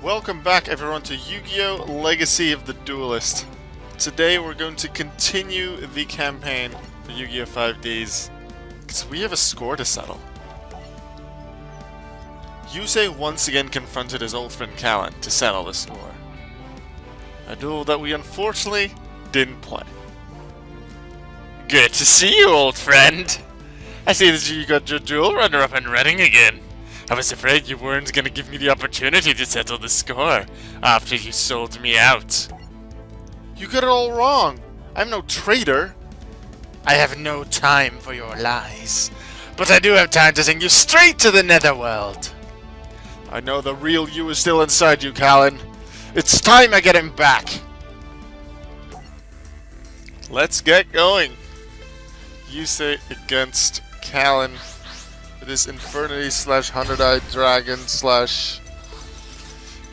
Welcome back everyone to Yu-Gi-Oh! Legacy of the Duelist. Today we're going to continue the campaign for Yu-Gi-Oh! 5Ds, because we have a score to settle. Yusei once again confronted his old friend Callan to settle the score. A duel that we unfortunately didn't play. Good to see you, old friend. I see that you got your duel runner up and running again. I was afraid you weren't going to give me the opportunity to settle the score after you sold me out. You got it all wrong. I'm no traitor. I have no time for your lies, but I do have time to send you straight to the netherworld. I know the real you is still inside you, Callan. It's time I get him back. Let's get going. Yusei against Callan. It is Infernity / 100-Eyed Dragon /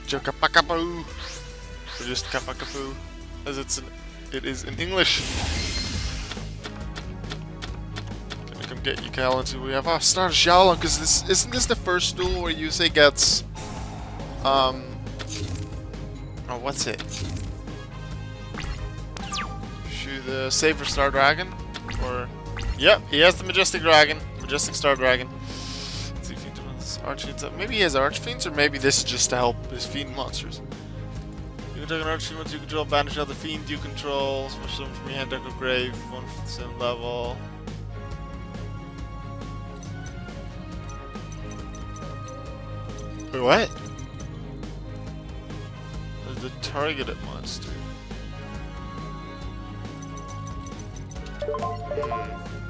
Jokapakapu. Or just Kapakapu, as it is in English. Gonna come get you, Callan. See what we have. Oh, start Xiaolong, because isn't this the first duel where Yusei gets oh, what's it? Shoot, the Saber Star Dragon? Or yep, he has the Majestic Dragon. Majestic Star Dragon. Let's see if he does Archfiends. Maybe he has Archfiends, or maybe this is just to help his Fiend monsters. You can take an Archfiend once you control, banish another Fiend you control, switch them from your hand, deck, or grave, one for the same level. Wait, what? The targeted monster.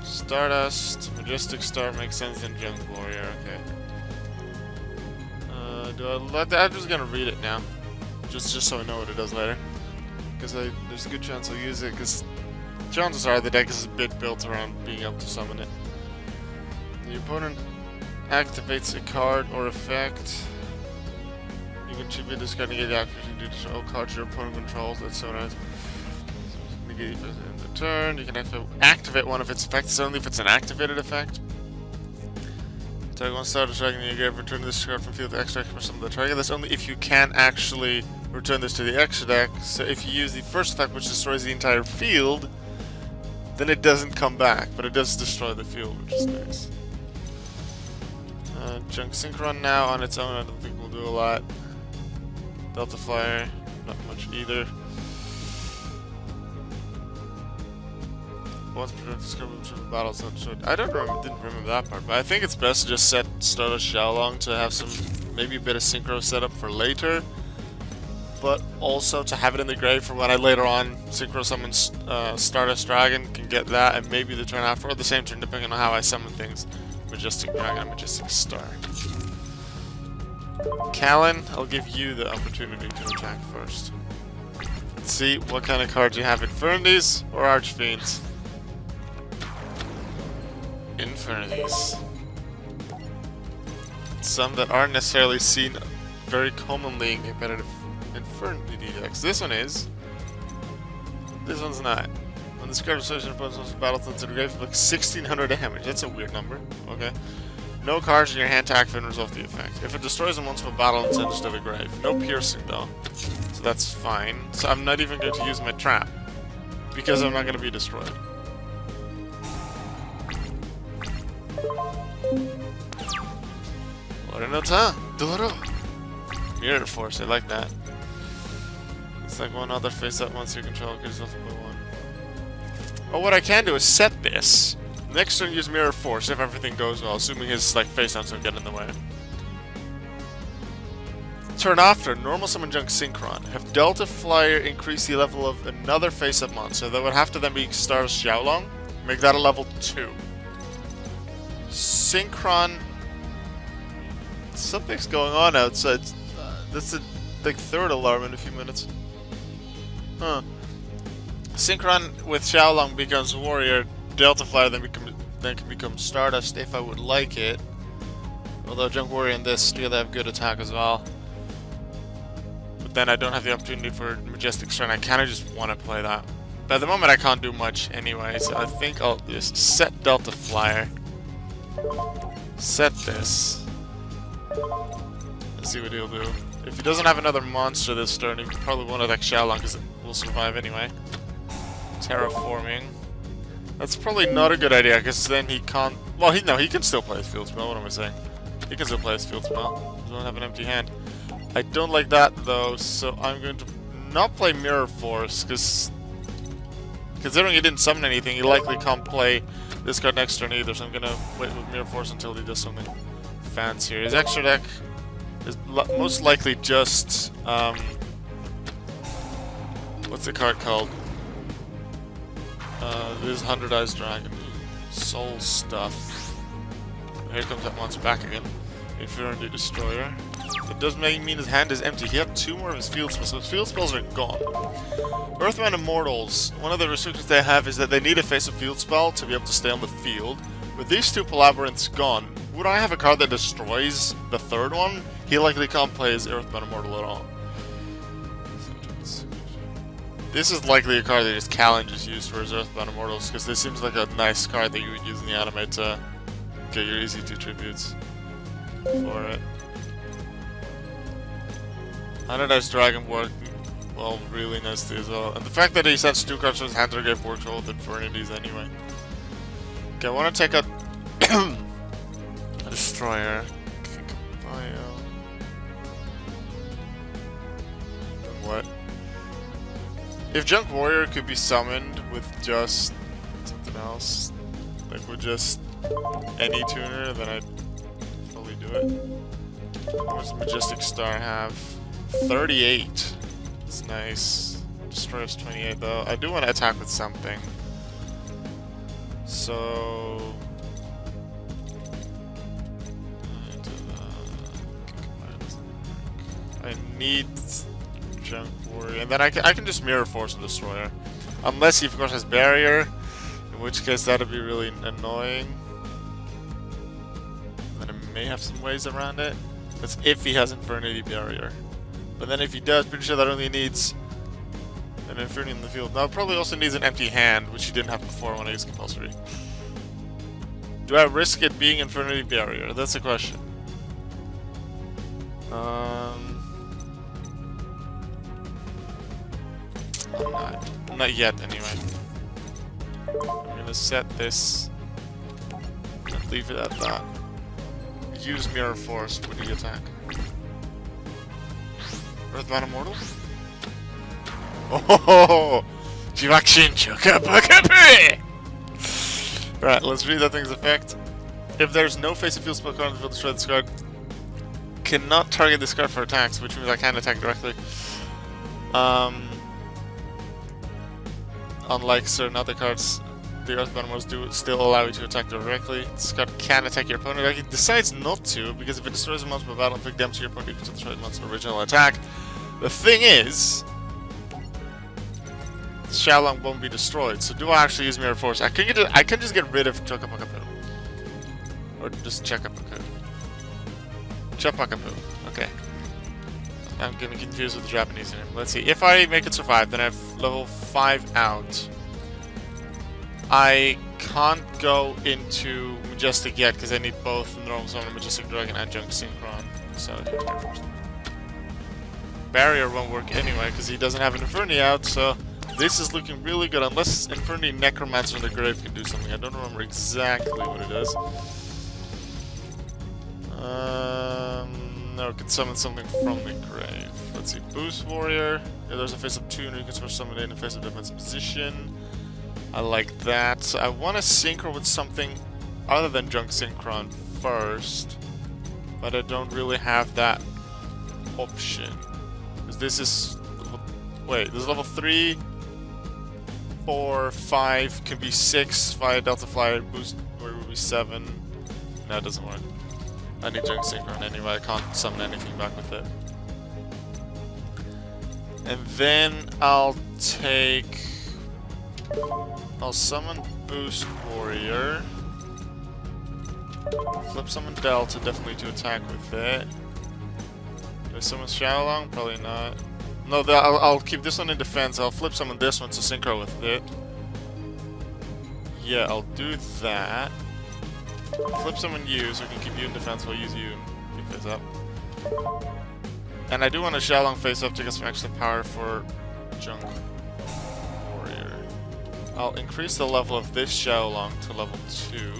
Stardust, Majestic Star makes sense in Junk Warrior, okay. I'm just gonna read it now. Just so I know what it does later. Because there's a good chance I'll use it, because chances are the deck is a bit built around being able to summon it. The opponent activates a card or effect. You can choose discarding it after you do all cards your opponent controls, that's so nice. Negate it in the turn. You can activate one of its effects only if it's an activated effect. Target one Stardust Dragon in your grave, return this card from field to extra deck for some of the target. That's only if you can actually return this to the extra deck. So if you use the first effect, which destroys the entire field, then it doesn't come back, but it does destroy the field, which is nice. Junk Synchron now on its own, I don't think we'll do a lot. Delta Flyer, not much either. Once protect discovered from battles that showed. Didn't remember that part, but I think it's best to just set Stardust Xiaolong to have some, maybe a bit of synchro set up for later, but also to have it in the grave for when I later on synchro summon Stardust Dragon, can get that, and maybe the turn after, or the same turn depending on how I summon things. Majestic Dragon and Majestic Star. Callan, I'll give you the opportunity to attack first. Let's see what kind of cards you have, Infernities or Archfiends? Infernities. Some that aren't necessarily seen very commonly in competitive Infernity decks. This one is. This one's not. When this card associated opponent's battle to the grave, like 1600 damage. That's a weird number. Okay. No cards in your hand to activate and resolve the effect. If it destroys them once from a battle and sends it to the grave. No piercing though. So that's fine. So I'm not even going to use my trap. Because I'm not going to be destroyed. Mirror Force, I like that. It's like one other face up once you control gives off by one. Oh, what I can do is set this. Next turn use Mirror Force if everything goes well, assuming his face downs don't get in the way. Turn after, normal summon Junk Synchron. Have Delta Flyer increase the level of another face-up monster. That would have to then be Stardust Xiaolong. Make that a level 2. Synchron. Something's going on outside. That's the like third alarm in a few minutes. Huh. Synchron with Xiaolong becomes Warrior. Delta Flyer then can become Stardust if I would like it. Although Junk Warrior and this do have good attack as well. But then I don't have the opportunity for Majestic Star, and I kind of just want to play that. But at the moment I can't do much anyway, so I think I'll just set Delta Flyer. Set this. Let's see what he'll do. If he doesn't have another monster this turn, he probably won't attack Xiaolong because it will survive anyway. Terraforming. That's probably not a good idea because then he can't. Well, he can still play his field spell. What am I saying? He can still play his field spell. He doesn't have an empty hand. I don't like that though, so I'm going to not play Mirror Force because considering he didn't summon anything, he likely can't play this card next turn either. So I'm gonna wait with Mirror Force until he does something fancier. His extra deck is most likely just what's the card called? This is 100 Eyes Dragon. Soul stuff. Here comes that monster back again. Infernity Destroyer. It does mean his hand is empty. He had 2 more of his field spells, so his field spells are gone. Earthbound Immortals. One of the restrictions they have is that they need a face-up field spell to be able to stay on the field. With these 2 Palabyrinths gone, would I have a card that destroys the 3rd one? He likely can't play his Earthbound Immortal at all. This is likely a card that just Callan just used for his Earthbound Immortals, because this seems like a nice card that you would use in the anime to get your easy 2 tributes for it. 100 Eyes Dragon worked well, really nicely as well. And the fact that he sets 2 cards from his hand to get works well with Infernities anyway. Okay, I want to take a Destroyer. What? If Junk Warrior could be summoned with just something else, like with just any tuner, then I'd probably do it. What does Majestic Star have? 38. It's nice. Destroyer's 28 though. I do want to attack with something. So I need Junk Warrior, and then I can just Mirror Force a Destroyer, unless he of course has Barrier, in which case that'd be really annoying. Then I may have some ways around it. That's if he has Infernity Barrier. But then if he does, pretty sure that only needs an Infernity in the field. Now it probably also needs an empty hand, which he didn't have before when I used compulsory. Do I risk it being Infernity Barrier? That's the question. Not yet, anyway. I'm gonna set this and leave it at that. Use Mirror Force when you attack. Earthbound Immortal? Oh! Jivakshin Chokapakapi! Right, let's read that thing's effect. If there's no face of field spell card on the field, destroy this card. Cannot target this card for attacks, which means I can't attack directly. Unlike certain other cards, the Earthbound Immortals do still allow you to attack directly. This card can attack your opponent. Like, it decides not to, because if it destroys a monster by battle, inflict damage to your opponent equal to destroy the monster's original attack. The thing is, Xiaolong won't be destroyed, so do I actually use Mirror Force? I can just get rid of Chokapakapu. Or just Chakapaku. Chapakapu. Okay. I'm getting confused with the Japanese name. Let's see. If I make it survive, then I have level 5 out. I can't go into Majestic yet because I need both Normal Summon, Majestic Dragon, and Junk Synchron. So first. Barrier won't work anyway because he doesn't have an Infernity out, so this is looking really good unless Infernity Necromancer in the grave can do something. I don't remember exactly what it does. No, it can summon something from the grave. Let's see. Boost Warrior. Yeah, there's a face-up tuner. You can sort of summon it in a face-up defense position. I like that. So I want to synchro with something other than Junk Synchron first. But I don't really have that option. Because this is... Wait, this is level 3, 4, 5, can be 6, Fire Delta Flyer, Boost Warrior would be 7. No, it doesn't work. I need Junk Synchron anyway, I can't summon anything back with it. And then I'll summon Boost Warrior. Flip summon Delta, definitely to attack with it. Do I summon Xiaolong? Probably not. No, I'll keep this one in defense. I'll flip summon this one to synchro with it. Yeah, I'll do that. Flip summon you, so we can keep you in defense while I use you. Keep this up. And I do want to Xiaolong face up to get some extra power for Junk Warrior. I'll increase the level of this Xiaolong to level 2.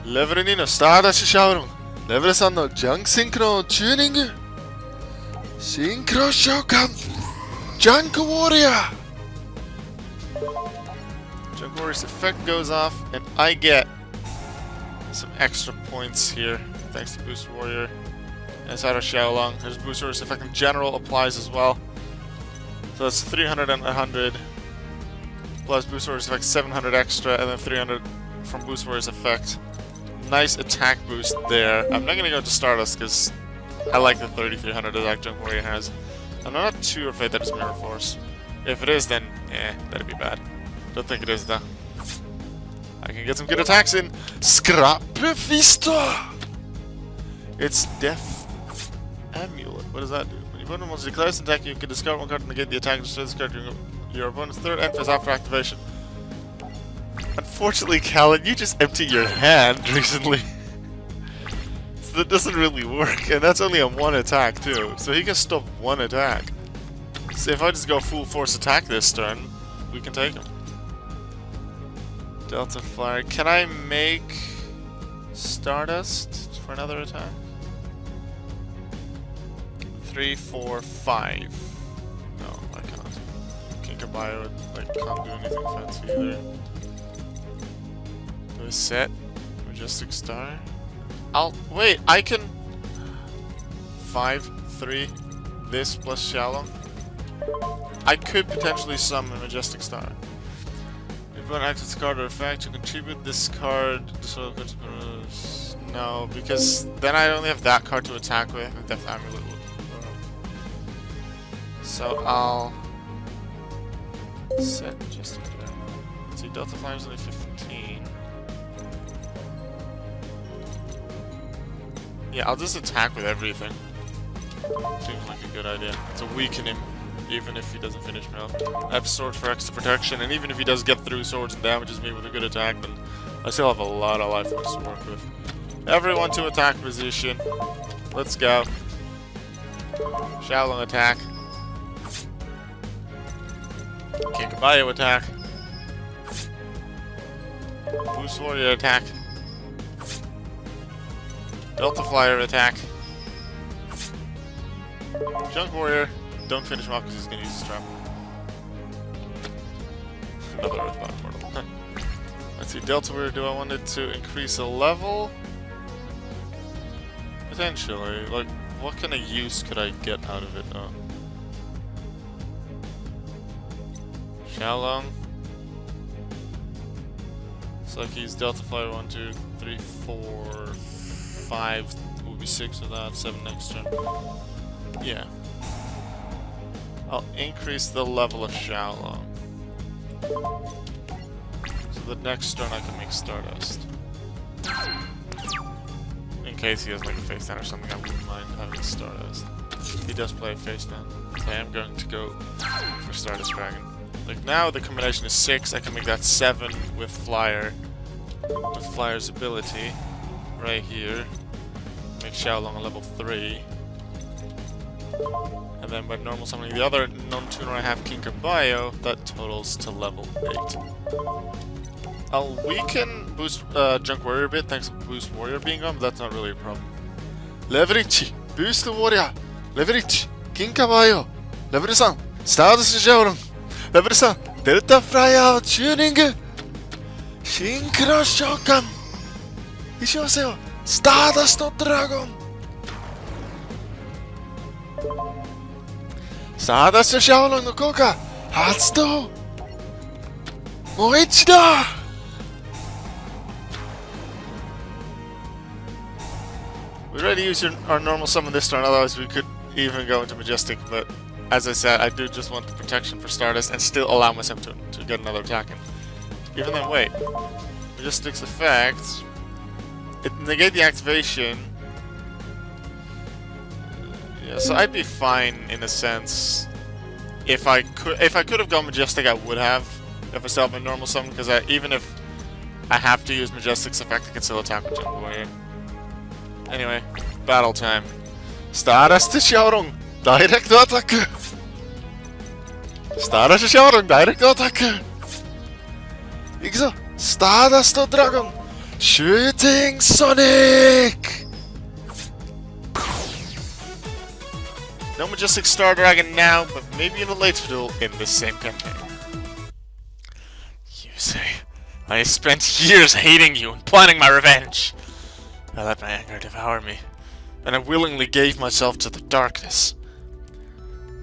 Level 2のスターダッシュシャオロン。レベル3のジャンクシンクロをチューニング。シンクロ召喚。ジャンクウォリアー。Junk Warrior's effect goes off, and I get some extra points here, thanks to Boost Warrior. Inside of Xiaolong, his Boost Warrior's effect in general applies as well. So that's 300 and 100, plus Boost Warrior's effect 700 extra, and then 300 from Boost Warrior's effect. Nice attack boost there. I'm not going to go into Stardust, because I like the 3300 attack Junk Warrior has. I'm not too afraid that it's Mirror Force. If it is, then, that'd be bad. Don't think it is, though. I can get some good attacks in. Scrap Vista! It's Death Amulet. What does that do? When your opponent wants to declare this attack, you can discard one card and negate the attack and destroy this card during your opponent's third end phase after activation. Unfortunately, Callan, you just emptied your hand recently. So that doesn't really work, and that's only a 1 attack, too. So he can stop 1 attack. So if I just go full force attack this turn, we can take him. Delta Flyer. Can I make Stardust for another attack? 3, 4, 5. No, I can't. Kinkabio can't do anything fancy either. Do I set Majestic Star? Wait, I can 5, 3, this plus Xiaolong. I could potentially summon Majestic Star. If one activates card or effect, you contribute this card to no, because then I only have that card to attack with, and Death Amulet would. So I'll set Majestic Dragon. Let's see, Delta Flyer is only 15. Yeah, I'll just attack with everything. Seems like a good idea. To weaken him, even if he doesn't finish me off. I have Sword for extra protection, and even if he does get through swords and damages me with a good attack, then I still have a lot of life points to work with. Everyone to attack position. Let's go. Xiaolong attack. Kinkabio attack. Boost Warrior attack. Delta Flyer attack. Junk Warrior. Don't finish him off because he's going to use his trap. Another Earthbound Portal. Let's see, Delta Warrior, do I want it to increase a level? Potentially. Like, what kind of use could I get out of it though? Xiaolong. So like he's Delta Flyer 1, 2, 3, 4, 5 will be 6 of that, 7 next turn. Yeah. I'll increase the level of Xiaolong. So the next turn I can make Stardust. In case he has like a face down or something, I wouldn't mind having Stardust. He does play a face down. So I am going to go for Stardust Dragon. Like now the combination is 6, I can make that 7 with Flyer. With Flyer's ability. Right here. Make Xiaolong a level 3. And then by normal summoning the other non-tuner I have, Kinkabio, that totals to level 8. I'll weaken Boost Junk Warrior a bit thanks to Boost Warrior being gone, but that's not really a problem. Leverage! Boost Warrior! Leverage! Kinkabio! Level 3! Stardust Xiaolong! Level 3! Delta Flyer Tuning! Synchro Shokan! いきますよ! Stardust Dragon! スターダッシュシャオロンの効果発動もう一度 We already used our normal summon this turn, otherwise we could even go into Majestic, but as I said, I do just want the protection for Stardust and still allow myself to get another attack in. Even then, wait. Majestic's effect, it negates the activation. Yeah, so I'd be fine in a sense. If I could have gone Majestic, I would have. If I still have my normal summon, because even if I have to use Majestic's effect, I can still attack with Junk Warrior. Anyway, battle time. Stardust Xiaorong, direct attack! Stardust Xiaorong, direct attack! Ikzo, Stardust Dragon, shooting Sonic! No Majestic Star Dragon now, but maybe in a later duel in this same campaign. Yusei, I spent years hating you and planning my revenge. I let my anger devour me, and I willingly gave myself to the darkness.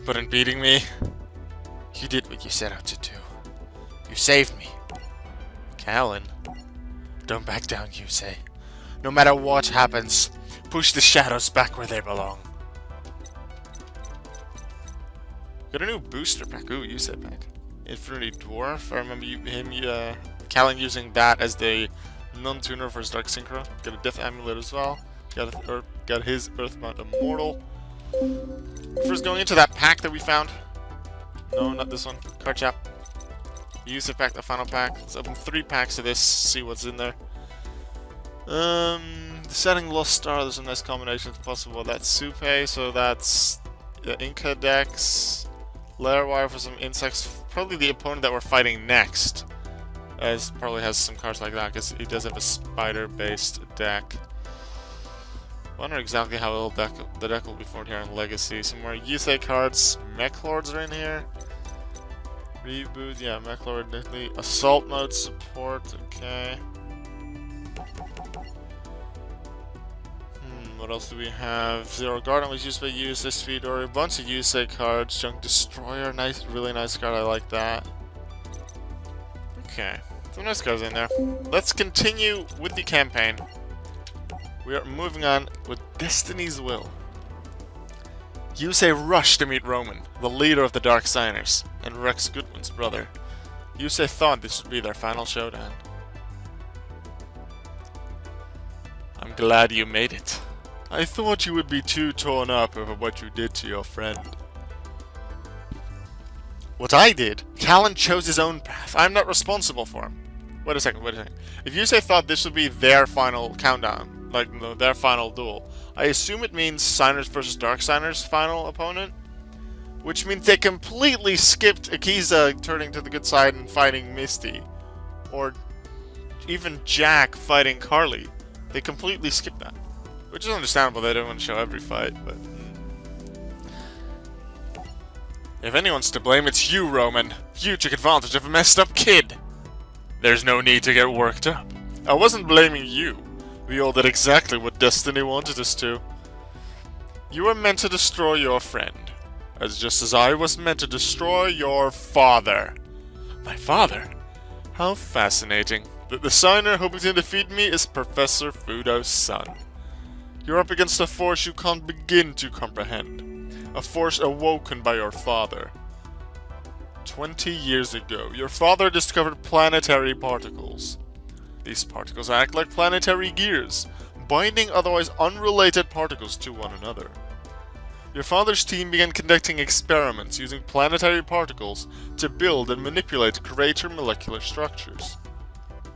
But in beating me, you did what you set out to do. You saved me. Callan, don't back down, Yusei. No matter what happens, push the shadows back where they belong. Got a new booster pack. Ooh, Yusei pack. Infernity Dwarf. I remember Callan using that as the non-tuner for his Dark Synchro. Got a Death Amulet as well. Got his Earthbound Immortal. First going into that pack that we found. No, not this one. Card Chap. Yusei pack, the final pack. Let's open 3 packs of this, see what's in there. Setting Lost Star, there's some nice combinations possible. That's Supe, so that's Inca Dex. Lair Wire for some insects. Probably the opponent that we're fighting next. Probably has some cards like that, because he does have a spider-based deck. Wonder exactly how the deck will be formed here in Legacy. Some more Yusei cards. Mech Lords are in here. Reboot, yeah, Mech Lord, definitely. Assault Mode support, okay. What else do we have? Zero Garden was used by Yusei, Speed or a bunch of Yusei cards. Junk Destroyer, nice, really nice card, I like that. Okay, some nice cards in there. Let's continue with the campaign. We are moving on with Destiny's Will. Yusei rushed to meet Roman, the leader of the Dark Signers, and Rex Goodwin's brother. Yusei thought this would be their final showdown. I'm glad you made it. I thought you would be too torn up over what you did to your friend. What I did? Callan chose his own path. I'm not responsible for him. Wait a second. If Yusei thought this would be their final countdown, like their final duel, I assume it means Signers versus Dark Signers' final opponent? Which means they completely skipped Akiza turning to the good side and fighting Misty. Or even Jack fighting Carly. They completely skipped that. Which is understandable, they don't want to show every fight, but... If anyone's to blame, it's you, Roman. You took advantage of a messed up kid. There's no need to get worked up. I wasn't blaming you. We all did exactly what Destiny wanted us to. You were meant to destroy your friend, just as I was meant to destroy your father. My father? How fascinating. That the signer hoping to defeat me is Professor Fudo's son. You're up against a force you can't begin to comprehend. A force awoken by your father. 20 years ago, your father discovered planetary particles. These particles act like planetary gears, binding otherwise unrelated particles to one another. Your father's team began conducting experiments using planetary particles to build and manipulate greater molecular structures.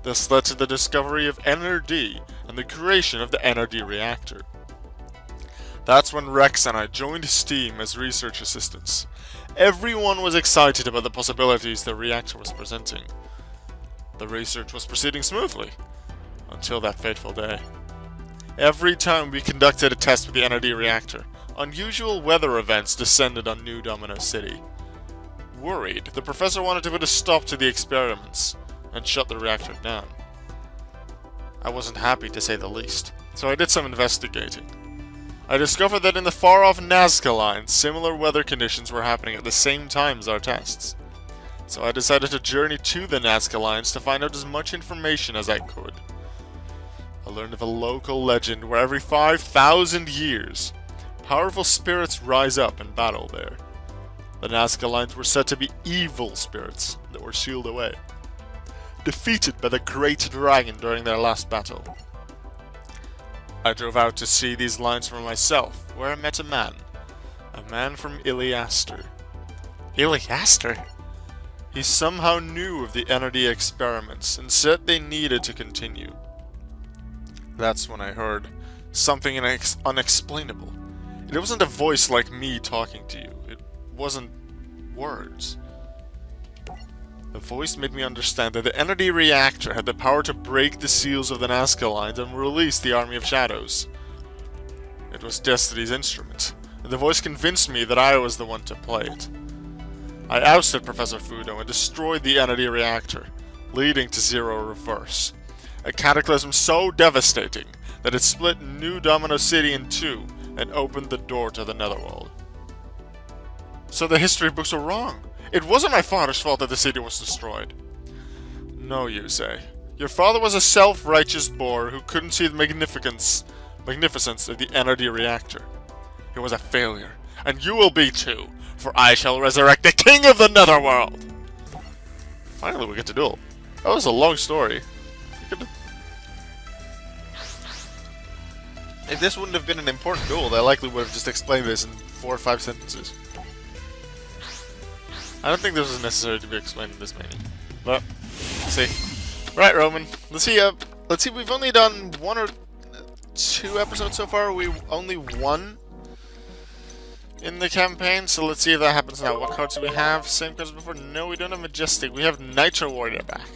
This led to the discovery of NRD and the creation of the NRD reactor. That's when Rex and I joined his team as research assistants. Everyone was excited about the possibilities the reactor was presenting. The research was proceeding smoothly, until that fateful day. Every time we conducted a test with the NRD reactor, unusual weather events descended on New Domino City. Worried, the professor wanted to put a stop to the experiments and shut the reactor down. I wasn't happy, to say the least, so I did some investigating. I discovered that in the far-off Nazca line, similar weather conditions were happening at the same time as our tests. So I decided to journey to the Nazca lines to find out as much information as I could. I learned of a local legend where every 5,000 years, powerful spirits rise up and battle there. The Nazca lines were said to be evil spirits that were sealed away, defeated by the Great Dragon during their last battle. I drove out to see these lines for myself, where I met a man from Iliaster. Iliaster? He somehow knew of the NRD experiments and said they needed to continue. That's when I heard something unexplainable. It wasn't a voice like me talking to you. It wasn't words. The voice made me understand that the Entity Reactor had the power to break the seals of the Nazca lines and release the Army of Shadows. It was Destiny's instrument, and the voice convinced me that I was the one to play it. I ousted Professor Fudo and destroyed the Entity Reactor, leading to Zero Reverse. A cataclysm so devastating that it split New Domino City in two and opened the door to the Netherworld. So the history books were wrong. It wasn't my father's fault that the city was destroyed. No, Yusei. Your father was a self-righteous boor who couldn't see the magnificence of the Entity Reactor. He was a failure, and you will be too, for I shall resurrect the King of the Netherworld! Finally, we get to duel. That was a long story. If this wouldn't have been an important duel, they likely would have just explained this in 4 or 5 sentences. I don't think this was necessary to be explained in this many. But, let's see. Right, Roman. Let's see, we've only done 1 or 2 episodes so far. We only won in the campaign, so let's see if that happens now. What cards do we have? Same cards as before? No, we don't have Majestic. We have Nitro Warrior back.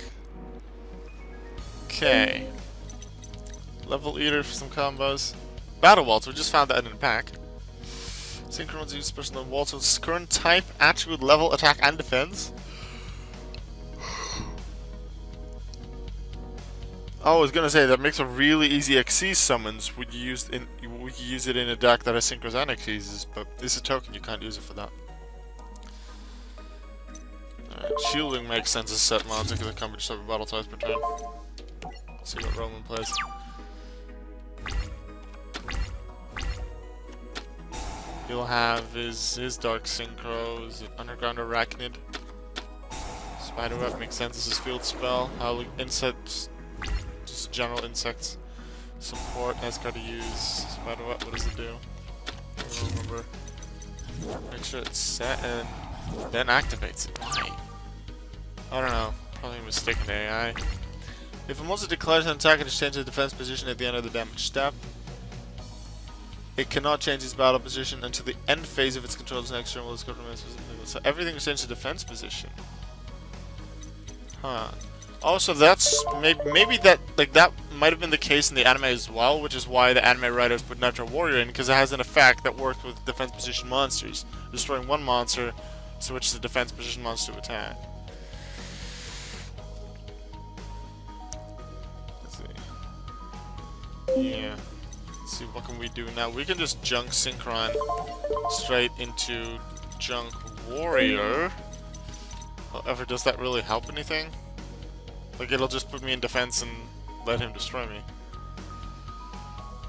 Okay. Level Eater for some combos. Battle Waltz, we just found that in a pack. Synchronous use personal waltz with its current type, attribute, level, attack, and defense. Oh, I was gonna say that makes a really easy Xyz summons. Would you use it in a deck that has synchros and Xyzes, but this is a token, you can't use it for that. Alright, shielding makes sense as set mounts because it can be just over battle twice per turn. Let's see what Roman plays. He'll have his Dark Synchros, Underground Arachnid. Spiderweb makes sense as his field spell. Howling Insects, just general insects. Support, nice card to use. Spiderweb, what does it do? I don't remember. Make sure it's set and then activates it. Why? I don't know. Probably a mistake in the AI. If a monster declares an attack, it changes the defense position at the end of the damage step. It cannot change its battle position until the end phase of its control's next turn. So everything is changed to defense position. Huh. Also, that's maybe that might have been the case in the anime as well, which is why the anime writers put Nitro Warrior in, because it has an effect that works with defense position monsters. Destroying one monster switches the defense position monster to attack. Let's see. Yeah. Let's see, what can we do now? We can just junk Synchron straight into Junk Warrior. However, does that really help anything? Like, it'll just put me in defense and let him destroy me.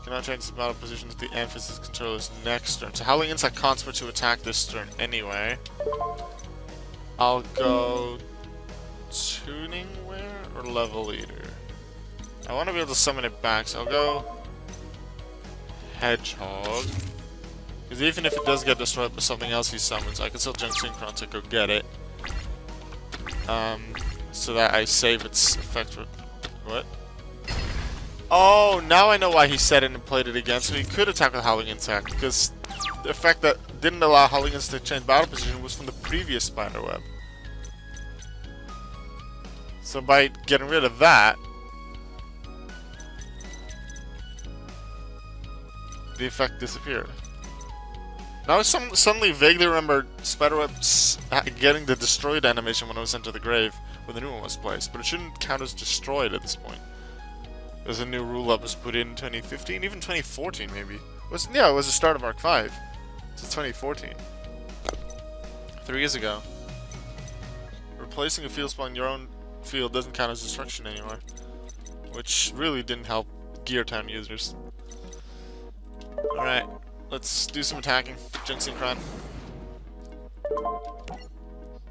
Cannot change his battle position at the end of his controller's next turn. So Howling Insect can't switch to attack this turn anyway. I'll go Tuning Wear or Level Eater. I want to be able to summon it back, so I'll go Hedgehog. Because even if it does get destroyed by something else he summons, I can still junk Synchron to go get it. So that I save its effect. What? Oh, now I know why he set it and played it again. So he could attack with Howling Insect, because the effect that didn't allow Howling Insect to change battle position was from the previous Spiderweb. So by getting rid of that, the effect disappeared. Now I suddenly vaguely remember Spiderweb getting the destroyed animation when it was sent to the grave, where the new one was placed, but it shouldn't count as destroyed at this point. There's a new rule that was put in 2015, even 2014 maybe. It was the start of Arc 5. It's 2014. 3 years ago. Replacing a field spell in your own field doesn't count as destruction anymore, which really didn't help Gear Town users. Alright, let's do some attacking. Junk Synchron.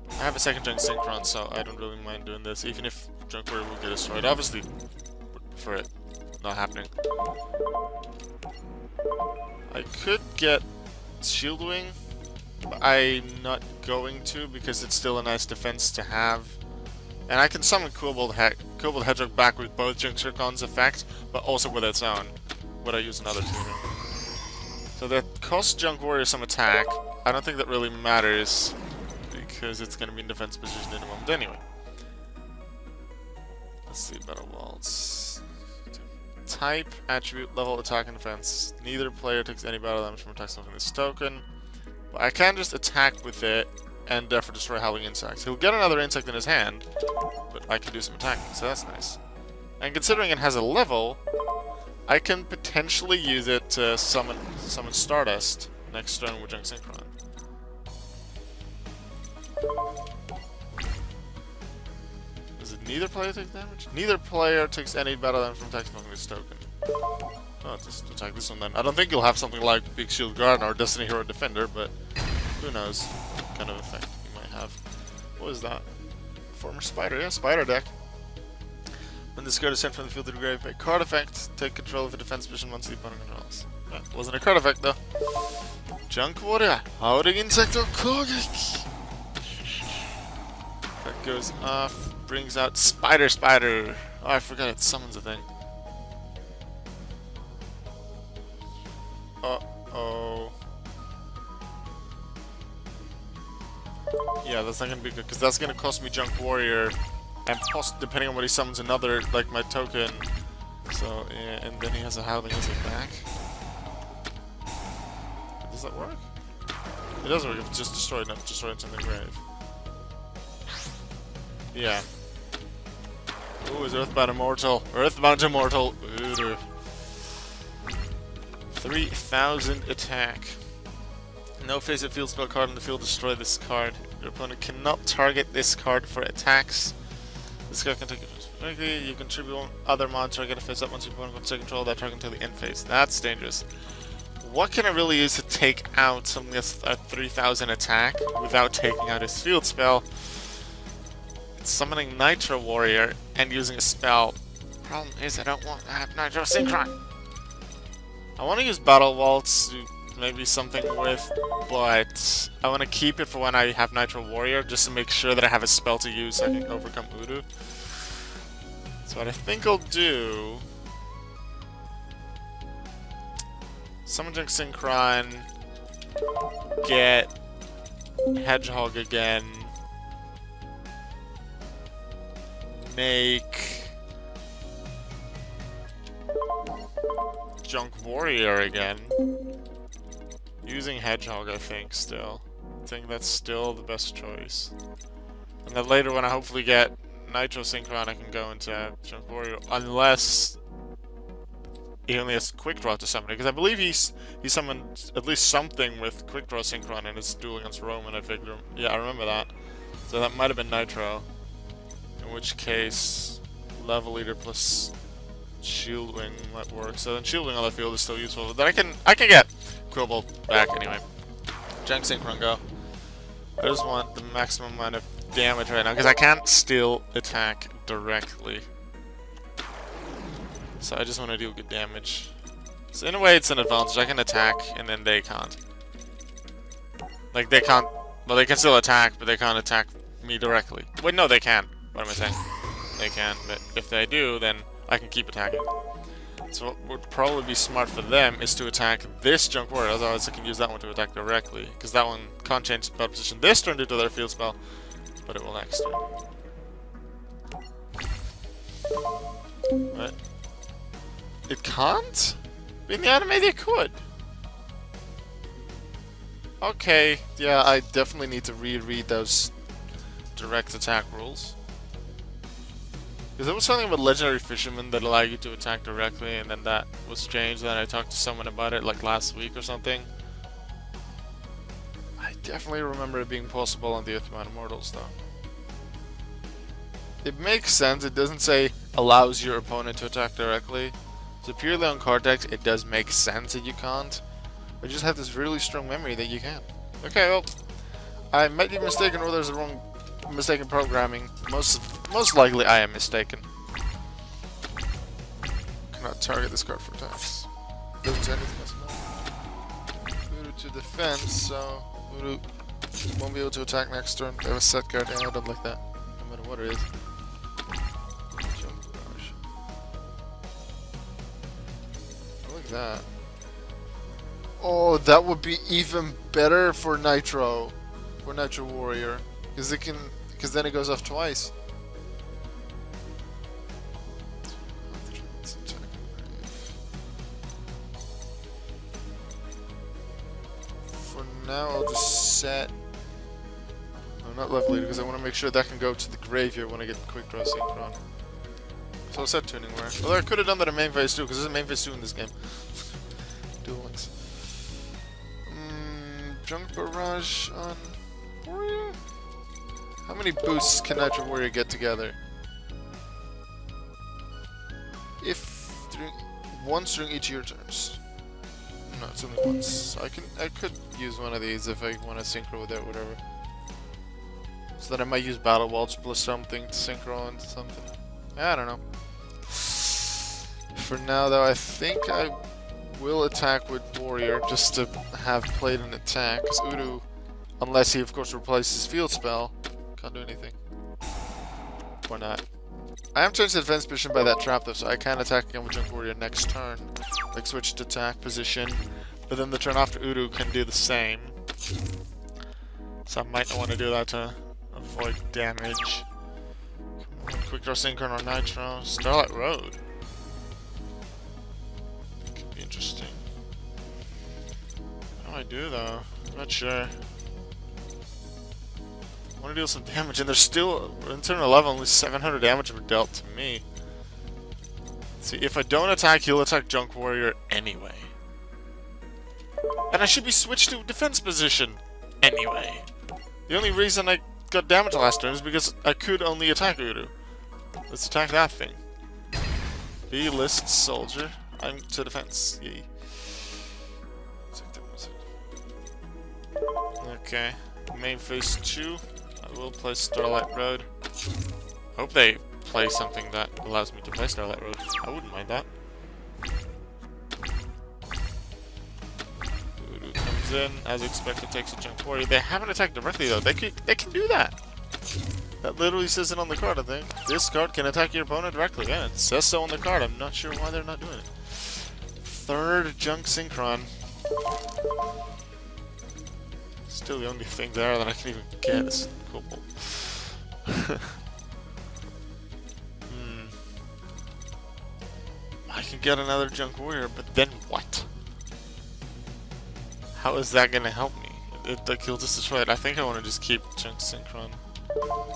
I have a second Junk Synchron, so I don't really mind doing this, even if Junk Warrior will get destroyed. Obviously, for it not happening. I could get Shield Wing, but I'm not going to, because it's still a nice defense to have. And I can summon Kobold Hedgehog back with both Junk Synchron's effect, but also with its own, would I use another tuner? So that costs Junk Warrior some attack. I don't think that really matters because it's going to be in defense position in a moment anyway. Let's see, Battle Waltz. Type, attribute, level, attack, and defense. Neither player takes any battle damage from attacks from this token. But I can just attack with it and therefore destroy Howling Insects. He'll get another insect in his hand, but I can do some attacking, so that's nice. And considering it has a level, I can potentially use it to summon Stardust next turn with Junk Synchron. Does it neither player take damage? Neither player takes any battle damage from attacks from this token. Oh, just attack this one then. I don't think you'll have something like Big Shield Guard or Destiny Hero Defender, but who knows what kind of effect you might have. What is that? Former Spider, yeah, Spider deck. When this card is sent from the field to the grave, make card effect, take control of the defense position once the opponent controls. Yeah, wasn't a card effect though. Junk Warrior, Howling Insect or Kogek. That goes off, brings out Spider. Oh, I forgot it summons a thing. Uh-oh. Yeah, that's not gonna be good, because that's gonna cost me Junk Warrior, and depending on what he summons another, like my token. So, yeah, and then he has a Howling Insect back. Does that work? It doesn't work if it's just destroyed, not destroyed into the grave. Yeah. Ooh, is Earthbound Immortal? Earthbound Immortal! Ooh. 3000 attack. No face-up field spell card on the field, destroy this card. Your opponent cannot target this card for attacks. This card can take it specifically. You contribute one other monster, get a face-up once your opponent can take control of that target until the end phase. That's dangerous. What can I really use to take out something that's a 3000 attack without taking out his field spell? It's summoning Nitro Warrior and using a spell. Problem is I don't want to have Nitro Synchron. I want to use Battle Waltz to maybe something with, but I want to keep it for when I have Nitro Warrior just to make sure that I have a spell to use so I can overcome Voodoo. So what I think I'll do... Summon Junk Synchron, get Hedgehog again, make Junk Warrior again, using Hedgehog I think still. I think that's still the best choice. And then later when I hopefully get Nitro Synchron I can go into Junk Warrior, unless he only has Quick Draw to summon it, because I believe he summoned at least something with Quick Draw Synchron in his duel against Roman, I figure. Yeah, I remember that. So that might have been Nitro. In which case, Level Eater plus Shield Wing might work. So then Shield Wing on the field is still useful. But then I can get Quibble back anyway. Junk Synchron go. I just want the maximum amount of damage right now, because I can't still attack directly. So I just want to deal good damage. So in a way it's an advantage. I can attack and then they can't. Like they can't, well they can still attack, but they can't attack me directly. Wait, no they can. What am I saying? They can, but if they do, then I can keep attacking. So what would probably be smart for them is to attack this Junk Warrior, otherwise I can use that one to attack directly. Because that one can't change spell position this turn due to their field spell, but it will next turn. Right? It can't? In the anime they could. Okay, yeah, I definitely need to reread those direct attack rules. Because there was something about Legendary Fisherman that allowed you to attack directly, and then that was changed, and I talked to someone about it like last week or something. I definitely remember it being possible on the Earthbound Immortals though. It makes sense, it doesn't say allows your opponent to attack directly. So purely on card decks, it does make sense that you can't. I just have this really strong memory that you can. Okay, well, I might be mistaken or there's a wrong mistaken programming. Most likely I am mistaken. Cannot target this card for attacks. Doesn't say anything else about it. Voodoo to defense, so Voodoo won't be able to attack next turn. They have a set card, and I don't like that. No matter what it is. that. Oh, that would be even better for Nitro. For Nitro Warrior. Because then it goes off twice. For now, I'll just set... No, not Love Leader, because I want to make sure that can go to the graveyard when I get Quick Draw Synchron. So I'll set Tuning Wear. Although I could have done that in main phase too, because there's a main phase 2 in this game. Duel Links. Junk Barrage on Warrior? How many boosts can Nitro Warrior get together? Once during each of your turns. No, it's only once. So I could use one of these if I want to synchro with it or whatever. So that I might use Battle Waltz plus something to synchro into something. I don't know. For now though, I think I will attack with Warrior just to have played an attack. Because Udo, unless he of course replaces Field Spell, can't do anything. Or not. I am changed the defense position by that trap though, so I can attack again with Junk Warrior next turn. Like switch to attack position. But then the turn after Udo can do the same. So I might not want to do that to avoid damage. Quick Draw Synchron on Nitro. Starlight Road. Could be interesting. What do I do though? I'm not sure. I want to deal some damage, and there's still, in turn 11, only 700 damage were dealt to me. See, if I don't attack, he'll attack Junk Warrior anyway. And I should be switched to defense position anyway. The only reason I got damage last turn is because I could only attack Udo. Let's attack that thing. Duelist soldier. I'm to defense. Yay. Okay. Main phase 2. I will play Starlight Road. Hope they play something that allows me to play Starlight Road. I wouldn't mind that. Udo comes in, as expected, takes a Junk Warrior. They haven't attacked directly though. They can do that. That literally says it on the card, I think. This card can attack your opponent directly. Yeah, it says so on the card. I'm not sure why they're not doing it. Third Junk Synchron. Still the only thing there that I can even get is Cobalt. I can get another Junk Warrior, but then what? How is that gonna help me? Like, he'll just destroy it. I think I want to just keep Junk Synchron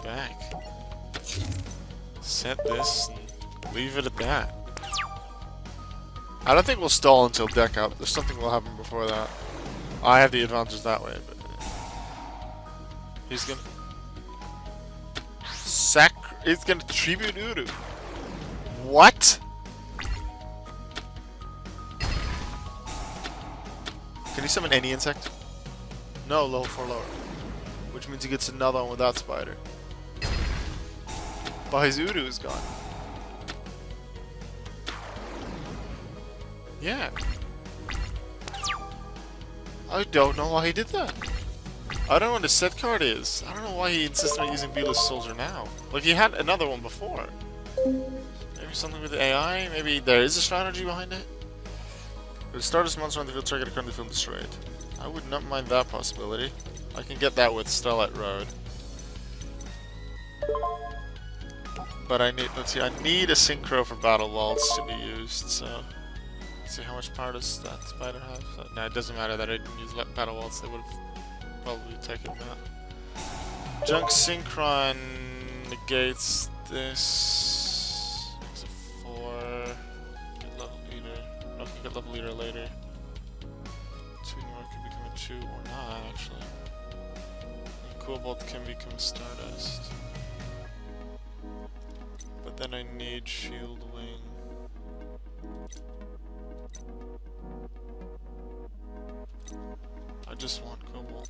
back. Set this and leave it at that. I don't think we'll stall until deck out. There's something will happen before that. I have the advantage that way, but he's gonna he's gonna tribute Udo. What? Can he summon any insect? No, level 4 lower. Which means he gets another one without Spider. But his Udo is gone. Yeah. I don't know why he did that. I don't know what his set card is. I don't know why he insisted on using Duelist Soldier now. Like, he had another one before. Maybe something with the AI? Maybe there is a strategy behind it? The Stardust monster on the field, target a card on the field destroyed. I would not mind that possibility. I can get that with Starlight Road. But I need, let's see, I need a Synchro for Battle Waltz to be used, so... Let's see, how much power does that spider have? So, no, it doesn't matter that I didn't use Battle Waltz, they would have probably taken that. Junk Synchron negates this. Makes it 4. Get level leader. No, I can get level leader later. 2 more can become a 2 or not, actually. And Cobalt can become Stardust. But then I need Shield Wing. I just want Cobalt.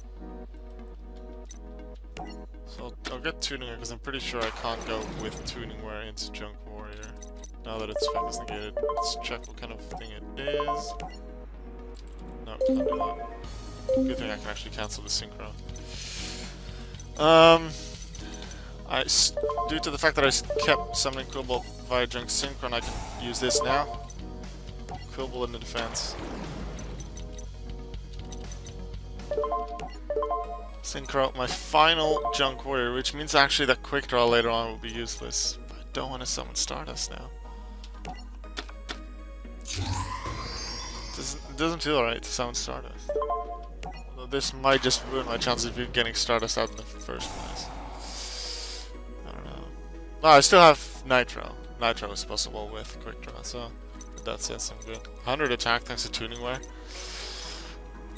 So I'll get Tuning Wear because I'm pretty sure I can't go with Tuning Wear into Junk Warrior. Now that it's Focus negated. Let's check what kind of thing it is. No, can't do that. Good thing I can actually cancel the Synchro. Due to the fact that I kept summoning Cobalt via Junk Synchron, I can use this now. Quibble in the defense. Synchro out my final Junk Warrior, which means actually that Quick Draw later on will be useless. But I don't want to summon Stardust now. It doesn't feel right to summon Stardust. Although this might just ruin my chances of getting Stardust out in the first place. I don't know. No, I still have Nitro. Nitro is possible with Quick Draw, so that's yes, I'm good. 100 attack thanks to Tuning Wear.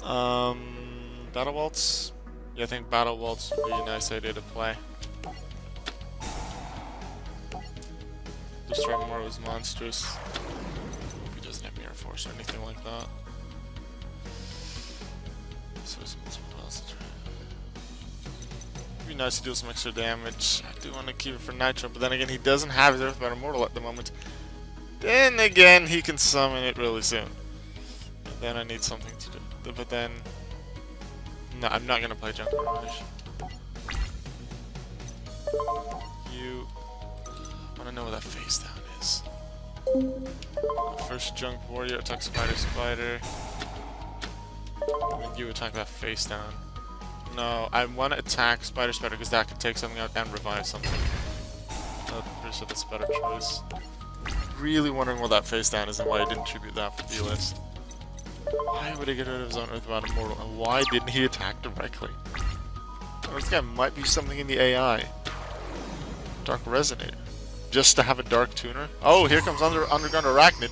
Battle Waltz? Yeah, I think Battle Waltz would be a nice idea to play. Destroy more of his monsters. Hope he doesn't have Mirror Force or anything like that. So there's multiple else to try. It'd be nice to do some extra damage. I do want to keep it for Nitro, but then again, he doesn't have his Earthbound Immortal at the moment. Then again, he can summon it really soon. But then I need something to do. But then... No, I'm not gonna play Junk Mirage. You... I wanna know where that face down is. First Junk Warrior, attack Spider Spider. And then you attack that face down. No, I wanna attack Spider Spider because that can take something out and revive something. I'm pretty sure that's a better choice. Really wondering what that face down is and why I didn't tribute that for D-List. Why would he get rid of his own Earthbound Immortal, and why didn't he attack directly? Or this guy might be something in the AI. Dark Resonator. Just to have a Dark Tuner? Oh, here comes Underground Arachnid.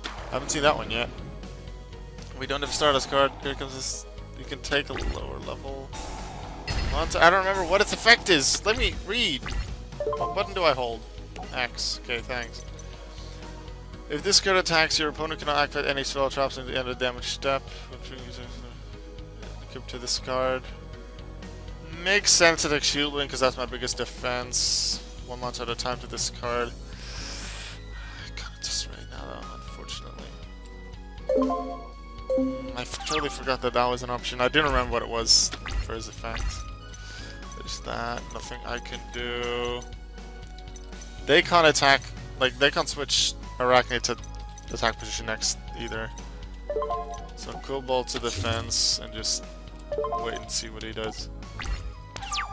I haven't seen that one yet. We don't have a Stardust card. Here comes this. You can take a lower level. I don't remember what its effect is. Let me read. What button do I hold? X. Okay, thanks. If this card attacks, your opponent cannot activate any spell traps at the end of the damage step. Equip to this card. Makes sense to take Shield Wing because that's my biggest defense. One monster at a time to this card. I can't destroy it now though, unfortunately. I totally forgot that that was an option. I didn't remember what it was for his effect. There's that. Nothing I can do. They can't attack. Like, they can't switch Arachnid to attack position next either. So Cool Bolt to defense and just wait and see what he does.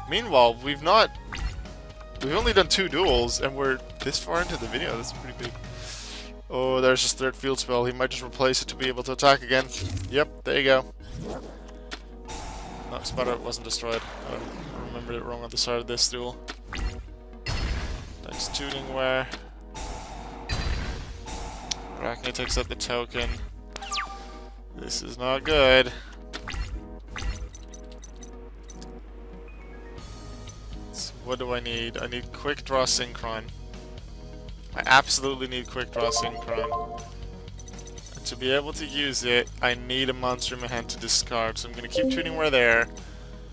Meanwhile, we've only done 2 duels and we're this far into the video. That's pretty big. Oh, there's his 3rd field spell. He might just replace it to be able to attack again. Yep, there you go. No, Spider wasn't destroyed. I remembered it wrong on the side of this duel. Thanks, Tuning Wear. Arachnid takes up the token. This is not good. So what do I need? I need Quick Draw Synchron. I absolutely need Quick Draw Synchron. And to be able to use it, I need a monster in my hand to discard. So I'm going to keep Tuning Wear there,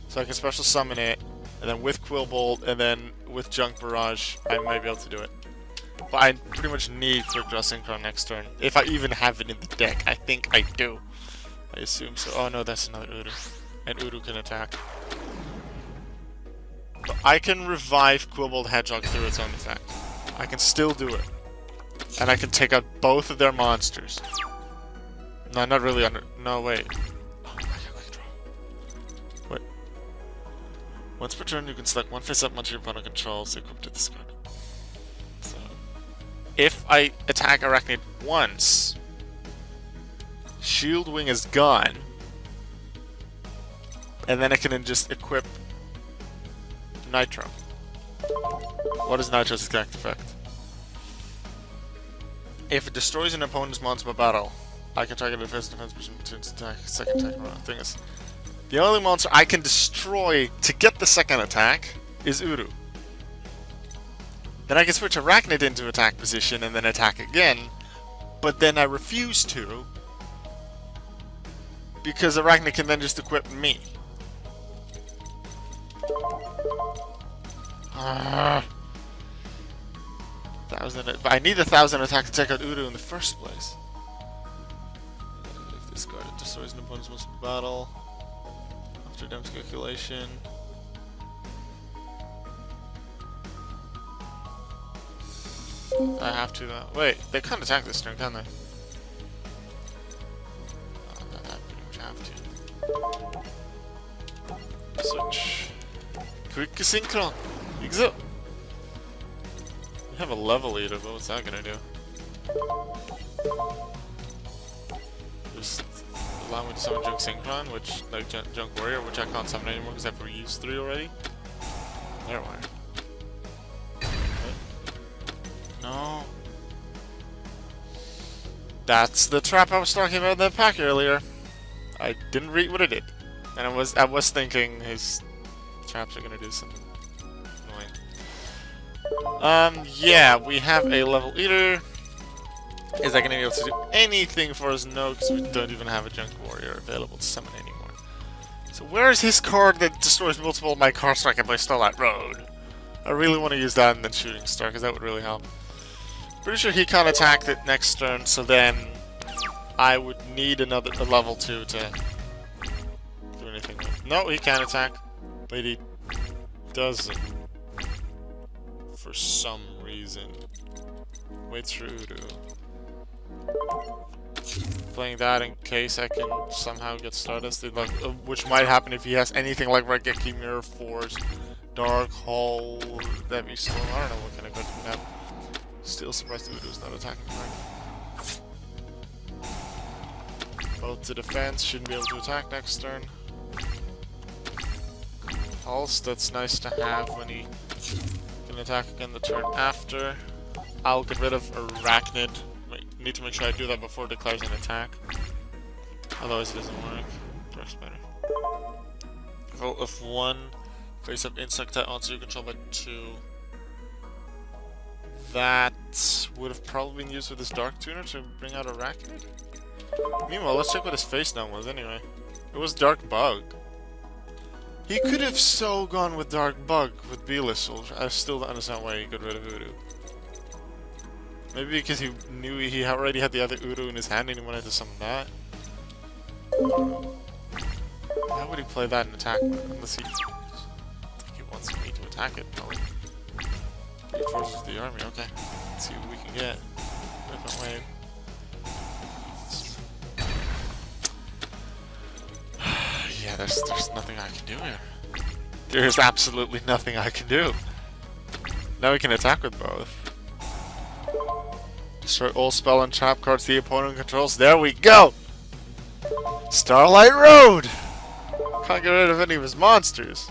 so I can special summon it, and then with Quill Bolt, and then with Junk Barrage, I might be able to do it. But I pretty much need Quick Draw Synchron next turn. If I even have it in the deck. I think I do. I assume so. Oh no, that's another Uru. And Uru can attack. But I can revive Quibbled Hedgehog through its own effect. I can still do it. And I can take out both of their monsters. No, not really under... No, wait. Oh, I got Quick Draw. Wait. Once per turn, you can select one face-up monster your opponent controls equipped to this card. So... If I attack Arachnid once... Shield Wing is gone. And then I can then just equip... Nitro. What is Nitro's exact effect? If it destroys an opponent's monster by battle, I can target a defense position to attack, second attack. Thing is, the only monster I can destroy to get the second attack is Uru. Then I can switch Arachnid into attack position and then attack again, but then I refuse to because Arachnid can then just equip me. But I need 1,000 attack to take out Uru in the first place. If this card destroys an opponent's monster battle after damage calculation. I have to though. Wait, they can't attack this turn, can they? I pretty much have to. Switch. Quick synchron. Exo. We have a level leader, but what's that gonna do? Just allow me to summon Junk Synchron, which, like Junk Warrior, which I can't summon anymore because I've reused 3 already. There we are. No. That's the trap I was talking about in the pack earlier. I didn't read what it did. And I was thinking his traps are gonna do something annoying. Yeah, we have a level leader. Is that gonna be able to do anything for us? No, because we don't even have a Junk Warrior available to summon anymore. So where is his card that destroys multiple of my cards so I can play Starlight Road? I really want to use that and then Shooting Star, because that would really help. Pretty sure he can't attack it next turn, so then I would need a level 2 to do anything with. No, he can't attack, but he doesn't. For some reason. Waits for Udo. Playing that in case I can somehow get Stardust, like, which might happen if he has anything like Regeki, Mirror Force, Dark Hole, Devi Storm. I don't know what kind of cards we have. Still surprised Udo's not attacking right. Both to defense, shouldn't be able to attack next turn. Pulse, that's nice to have when he can attack again the turn after. I'll get rid of Arachnid. Need to make sure I do that before it declares an attack. Otherwise it doesn't work. Dark Spider. Roll of 1. Face up insect type monster you control by 2. That would have probably been used with his Dark Tuner to bring out Arachnid. Meanwhile, let's check what his face down was anyway. It was Dark Bug. He could have so gone with Dark Bug with Duelist Soldier. I still don't understand why he got rid of Voodoo. Maybe because he knew he already had the other Udo in his hand and he wanted to summon that. Why would he play that in attack mode? Unless he wants me to attack it, probably. Reinforces the army, okay. Let's see what we can get. Different wave. Yeah, there's nothing I can do here. There is absolutely nothing I can do. Now we can attack with both. Destroy all spell and trap cards the opponent controls. There we go! Starlight Road! Can't get rid of any of his monsters.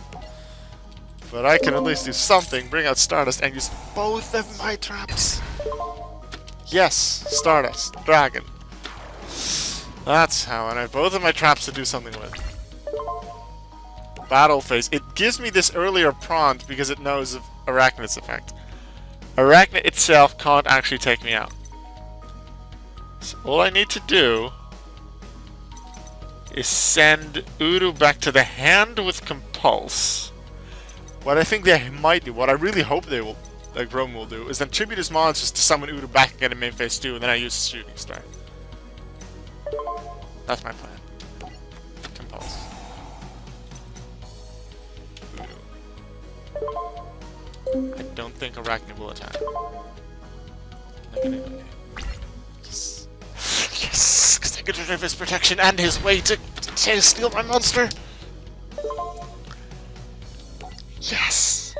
But I can at least do something. Bring out Stardust and use both of my traps. Yes, Stardust, Dragon. That's how I have both of my traps to do something with. Battle Phase. It gives me this earlier prompt because it knows of Arachnid's effect. Arachnid itself can't actually take me out. So all I need to do is send Udo back to the hand with Compulse. What I think they might do, what I really hope they will, like Rome will do, is then tribute his monsters to summon Udo back again in main phase 2, and then I use Shooting Star. That's my plan. Compulse. Udo. I don't think Arachnid will attack. Negative. Yes. Yes! Because I get rid of his protection and his way to steal my monster! Yes!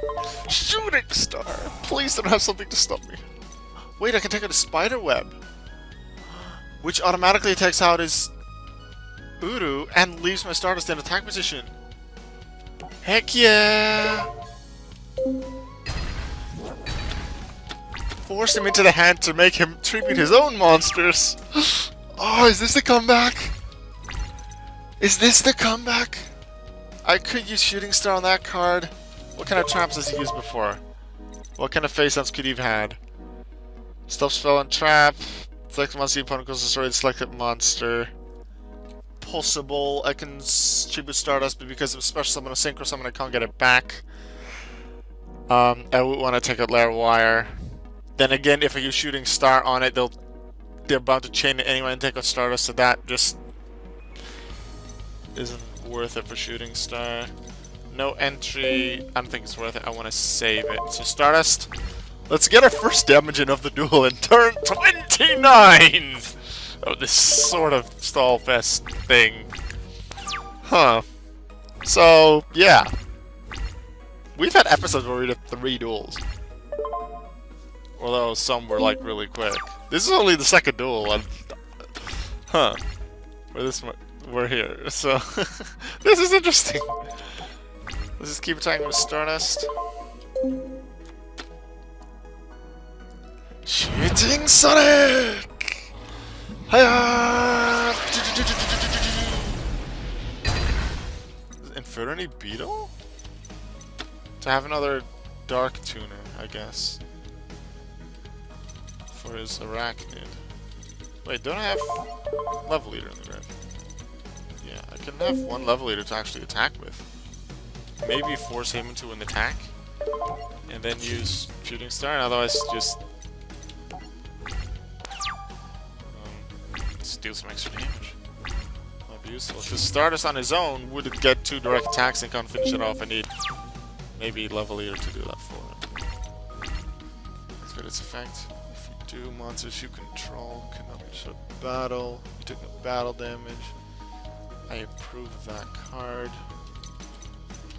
Shooting Star! Please don't have something to stop me. Wait, I can take out a Spider Web. Which automatically takes out his Udo and leaves my Stardust in attack position. Heck yeah! Force him into the hand to make him tribute his own monsters. Oh, is this the comeback? Is this the comeback? I could use Shooting Star on that card. What kind of traps has he used before? What kind of face-ups could he have had? Stop spell and trap. Select monster the opponent goes destroy the selected monster. Possible. I can tribute Stardust, but because of special summon or synchro summon, I can't get it back. I would want to take out Lair Wire. Then again, if I use Shooting Star on it, they're bound to chain it anyway and take out Stardust, so that just isn't worth it for Shooting Star. No entry. I don't think it's worth it. I want to save it. So Stardust, Let's get our first damage in of the duel in turn 29 of this sort of stall fest thing. Huh. So, yeah. We've had episodes where we did 3 duels. Although some were like really quick. This is only the second duel. Huh. We're here. So, this is interesting. Let's just keep attacking with Stardust. Shooting Sonic! Hiya! Infernity Beetle? To have another Dark Tuner, I guess. For his Arachnid. Wait, don't I have Level Leader in the grid? Yeah, I can have one Level Leader to actually attack with. Maybe force him into an attack, and then use Shooting Star, and otherwise just deal some extra damage. Might be useful. If the Stardust on his own would get 2 direct attacks and can't finish it off, I need maybe Level Leader to do that for him. Activate its effect. If you do, monsters you control cannot be shut battle. You took no battle damage. I approve of that card.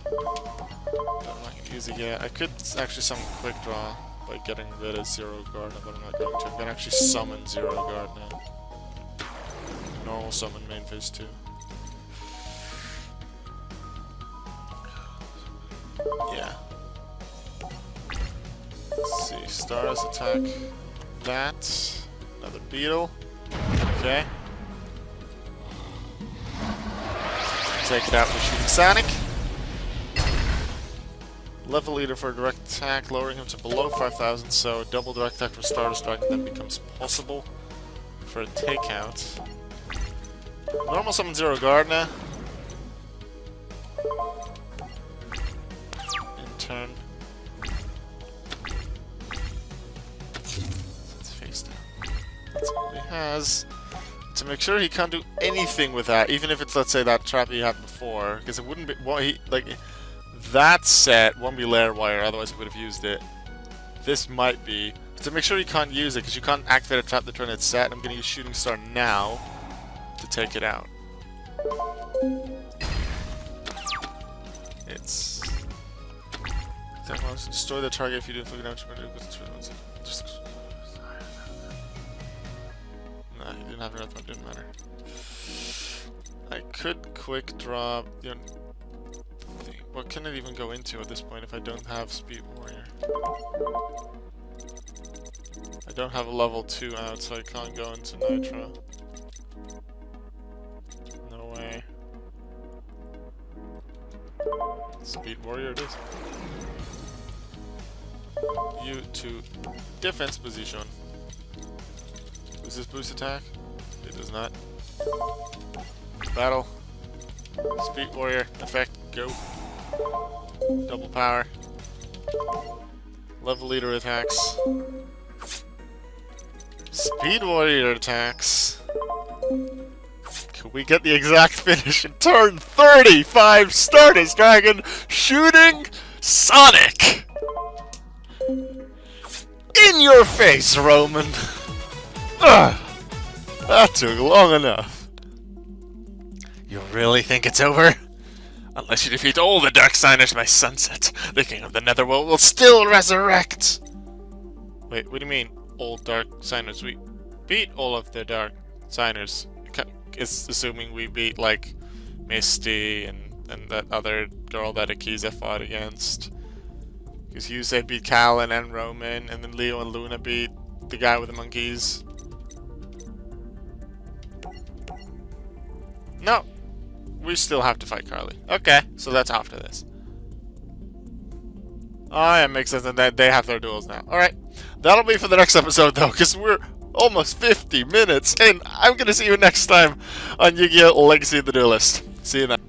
But I'm not going to use it yet. I could actually summon Quick Draw by getting rid of Zero Guard, but I'm not going to. I'm going to actually summon Zero Guard now. Normal summon main phase 2. Yeah. Let's see. Stardust attack that. Another Beetle. Okay. Take it out with Shooting Sonic. Level Leader for a direct attack, lowering him to below 5,000, so a double direct attack for Stardust Dragon then becomes possible for a takeout. Normal summon Zero Guard now. In turn. Let's face down. That's all he has. To make sure he can't do anything with that, even if it's, let's say, that trap he had before, because it wouldn't be, well, he, like, that set won't be Lair Wire, otherwise he would have used it. This might be. To make sure you can't use it, because you can't activate a trap the turn it's set, I'm going to use Shooting Star now to take it out. It's... Attack monster, destroy the target if you do inflict damage. Just... Nah, he didn't have enough, it didn't matter. I could quick draw... You know, what can it even go into at this point if I don't have Speed Warrior? I don't have a level 2 out, so I can't go into Nitro. No way. Speed Warrior it is. You to defense position. Does this boost attack? It does not. Battle. Speed Warrior effect, go. Double power. Level Leader attacks. Speed Warrior attacks. Can we get the exact finish in turn 35? Stardust Dragon Shooting Sonic! In your face, Roman! Ugh, that took long enough. You really think it's over? Unless you defeat all the Dark Signers by sunset, the King of the Netherworld will still resurrect! Wait, what do you mean, all Dark Signers? We beat all of the Dark Signers. It's assuming we beat, like, Misty and that other girl that Akiza fought against. Because Yusei beat Callan and Roman, and then Leo and Luna beat the guy with the monkeys. No! We still have to fight Carly. Okay, so that's after this. Oh, yeah, makes sense, and they have their duels now. Alright, that'll be for the next episode, though, because we're almost 50 minutes, and I'm gonna see you next time on Yu-Gi-Oh! Legacy of the Duelist. See you then.